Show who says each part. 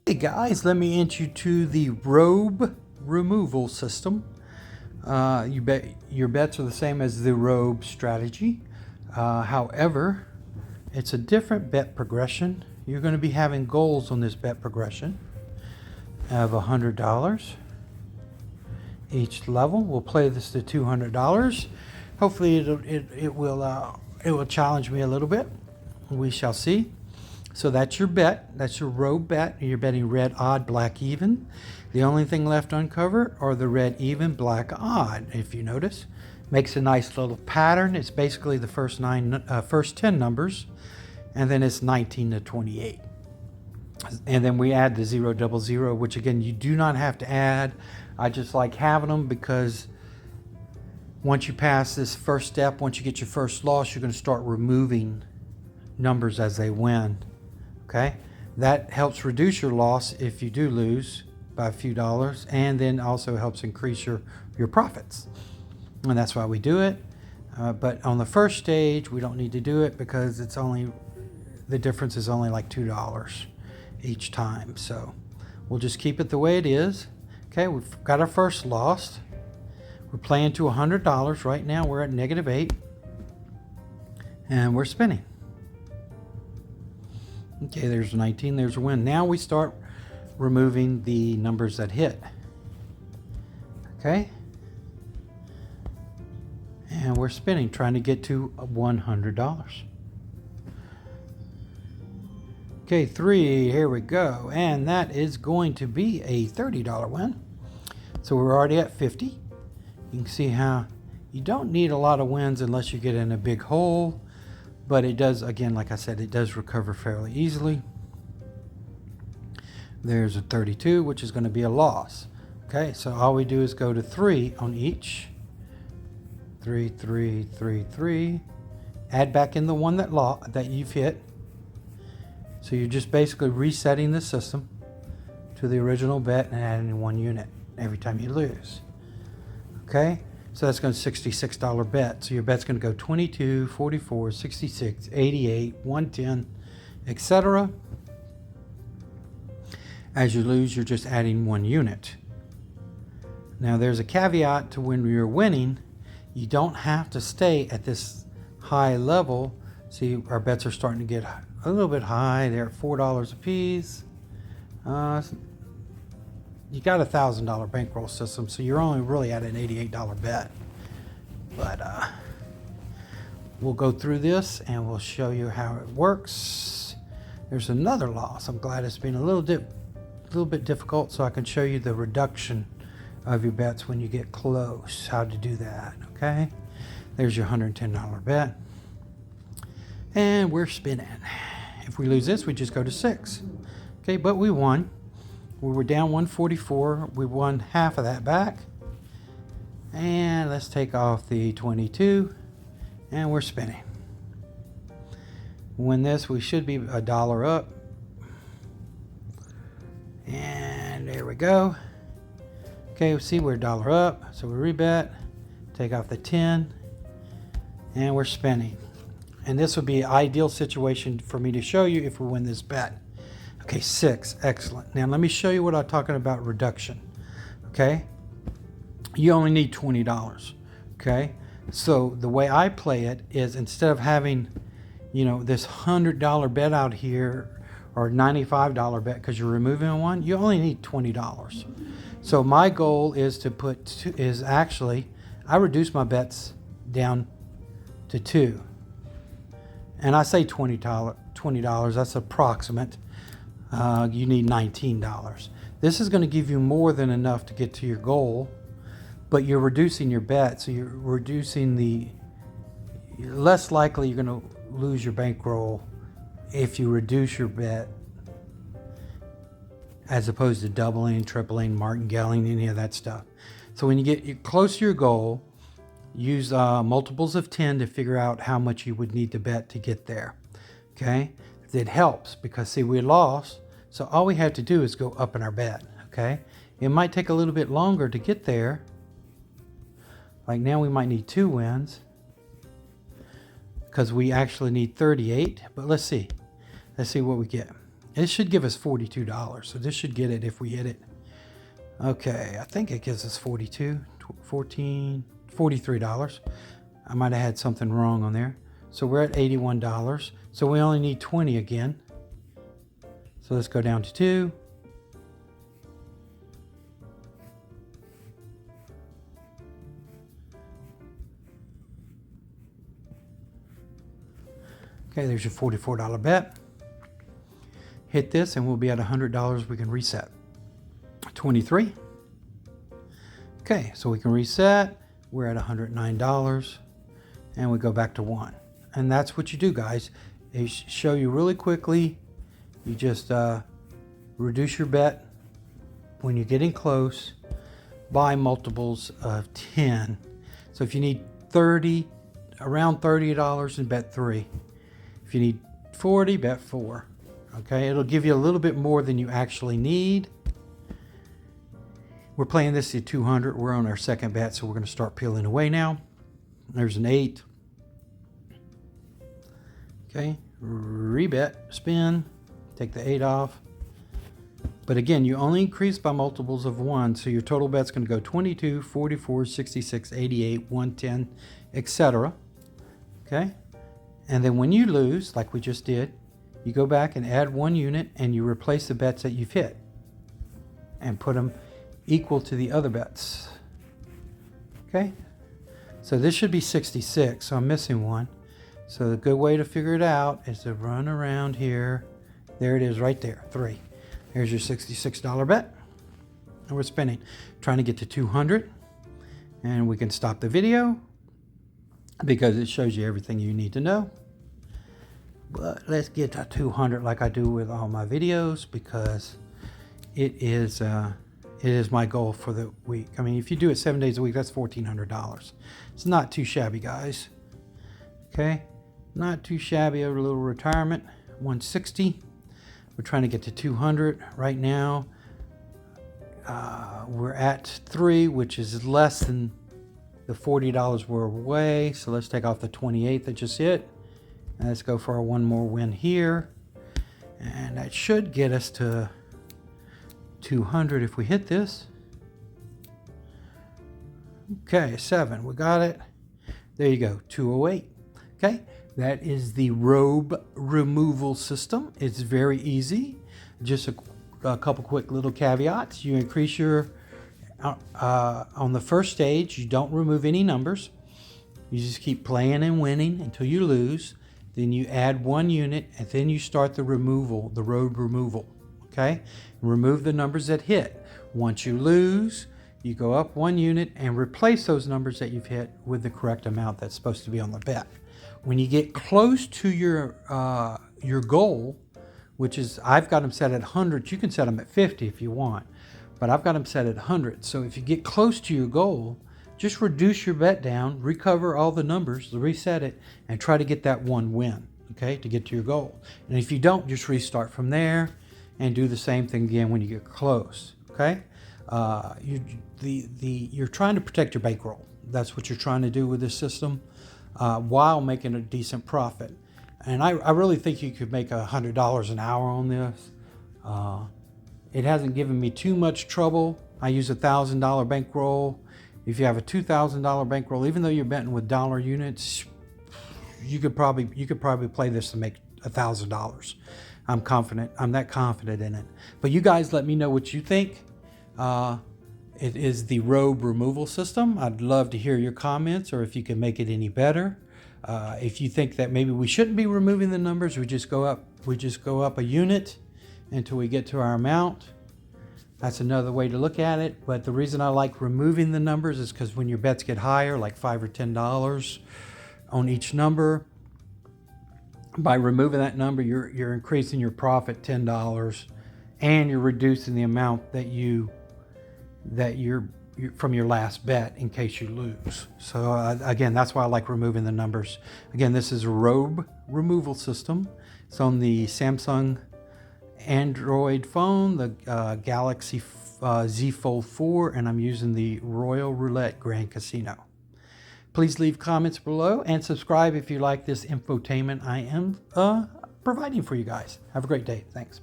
Speaker 1: Hey guys, let me introduce you to the R.O.B.E removal system. Your bets are the same as the R.O.B.E strategy. However, it's a different bet progression. You're going to be having goals on this bet progression of $100 each level. We'll play this to $200. Hopefully, it will challenge me a little bit. We shall see. So that's your bet. That's your R.O.B.E bet. You're betting red odd, black even. The only thing left uncovered are the red even, black odd. If you notice, makes a nice little pattern. It's basically the first 10 numbers, and then it's 19 to 28. And then we add the 000, which again you do not have to add. I just like having them because once you pass this first step, once you get your first loss, you're going to start removing numbers as they win. Okay, that helps reduce your loss if you do lose by a few dollars, and then also helps increase your profits. And that's why we do it. But on the first stage, we don't need to do it because it's only, the difference is only like $2 each time. So we'll just keep it the way it is. Okay, we've got our first loss. We're playing to $100 right now. We're at -8, and we're spinning. Okay, there's 19, there's a win. Now we start removing the numbers that hit. Okay. And we're spinning, trying to get to $100. Okay, 3, here we go. And that is going to be a $30 win. So we're already at 50. You can see how you don't need a lot of wins unless you get in a big hole. But it does, again, like I said, it does recover fairly easily. There's a 32, which is going to be a loss. Okay, so all we do is go to 3 on each. 3, 3, 3, 3. Add back in the one that you've hit. So you're just basically resetting the system to the original bet and adding 1 unit every time you lose. Okay? So that's going to $66 bet. So your bet's going to go 22, 44, 66, 88, 110, etc. As you lose, you're just adding 1 unit. Now there's a caveat to when you're winning. You don't have to stay at this high level. See, our bets are starting to get a little bit high. They're at $4 a piece. You got a $1,000 bankroll system, so you're only really at an $88 bet. But we'll go through this and we'll show you how it works. There's another loss. I'm glad it's been a little bit difficult, so I can show you the reduction of your bets when you get close, how to do that. Okay, there's your $110 bet, and we're spinning. If we lose this, we just go to 6. Okay, but we won. We were down 144. We won half of that back. And let's take off the 22, and we're spinning. Win this, we should be $1 up. And there we go. Okay, see, we're $1 up, so we rebet, take off the 10, and we're spinning. And this would be an ideal situation for me to show you if we win this bet. Okay, 6, excellent. Now let me show you what I'm talking about reduction. Okay, you only need $20. Okay, so the way I play it is, instead of having, you know, this $100 bet out here or $95 bet because you're removing one, you only need $20. So my goal is to I reduce my bets down to 2. And I say $20, that's approximate. You need $19. This is going to give you more than enough to get to your goal, but you're reducing your bet, so you're reducing you're less likely you're going to lose your bankroll if you reduce your bet, as opposed to doubling, tripling, martingaling, any of that stuff. So when you get close to your goal, use multiples of 10 to figure out how much you would need to bet to get there. Okay, it helps because, see, we lost, so all we have to do is go up in our bet. Okay, it might take a little bit longer to get there. Like now we might need 2 wins because we actually need 38, but let's see what we get. It should give us $42, so this should get it if we hit it. Okay, I think it gives us 42, 14, $43. I might have had something wrong on there. So we're at $81. So we only need 20 again. So let's go down to 2. Okay, there's your $44 bet. Hit this and we'll be at $100. We can reset. 23. Okay, so we can reset. We're at $109 and we go back to 1. And that's what you do, guys. They show you really quickly. You just reduce your bet when you're getting close by multiples of 10. So if you need around $30 and bet 3. If you need 40, bet 4. Okay, it'll give you a little bit more than you actually need. We're playing this at 200. We're on our second bet, so we're going to start peeling away now. There's an 8. Okay, rebet, spin, take the 8 off. But again, you only increase by multiples of 1, so your total bet's going to go 22, 44, 66, 88, 110, etc. Okay, and then when you lose, like we just did, you go back and add 1 unit and you replace the bets that you've hit and put them equal to the other bets. Okay, so this should be 66, so I'm missing 1. So the good way to figure it out is to run around here. There it is right there, 3. Here's your $66 bet. And we're spinning, trying to get to 200. And we can stop the video because it shows you everything you need to know. But let's get to 200 like I do with all my videos because it is my goal for the week. I mean, if you do it 7 days a week, that's $1,400. It's not too shabby, guys. Okay, not too shabby. A little retirement. 160. We're trying to get to 200 right now. We're at 3, which is less than the $40 we're away. So let's take off the 28 that just hit. And let's go for our 1 more win here. And that should get us to 200 if we hit this. Okay, 7. We got it. There you go, 208. Okay, that is the R.O.B.E removal system. It's very easy. Just a couple quick little caveats. You increase your, on the first stage, you don't remove any numbers. You just keep playing and winning until you lose. Then you add 1 unit and then you start the removal, the R.O.B.E removal. Okay, remove the numbers that hit. Once you lose, you go up 1 unit and replace those numbers that you've hit with the correct amount that's supposed to be on the bet. When you get close to your goal, which is, I've got them set at 100. You can set them at 50 if you want, but I've got them set at 100. So if you get close to your goal, just reduce your bet down, recover all the numbers, reset it, and try to get that 1 win, okay, to get to your goal. And if you don't, just restart from there and do the same thing again when you get close, okay? You're trying to protect your bankroll. That's what you're trying to do with this system while making a decent profit. And I really think you could make $100 an hour on this. It hasn't given me too much trouble. I use a $1,000 bankroll. If you have a $2,000 bankroll, even though you're betting with dollar units, you could probably play this to make $1,000. I'm confident. I'm that confident in it. But you guys let me know what you think. It is the R.O.B.E removal system. I'd love to hear your comments or if you can make it any better. If you think that maybe we shouldn't be removing the numbers, we just go up a unit until we get to our amount. That's another way to look at it. But the reason I like removing the numbers is because when your bets get higher, like $5 or $10 on each number, by removing that number, you're increasing your profit $10, and you're reducing the amount that you're from your last bet in case you lose. So again, that's why I like removing the numbers. Again, this is a R.O.B.E removal system. It's on the Samsung Android phone, the Galaxy Z Fold 4, and I'm using the Royal Roulette Grand Casino. Please leave comments below and subscribe if you like this infotainment I am providing for you guys. Have a great day. Thanks.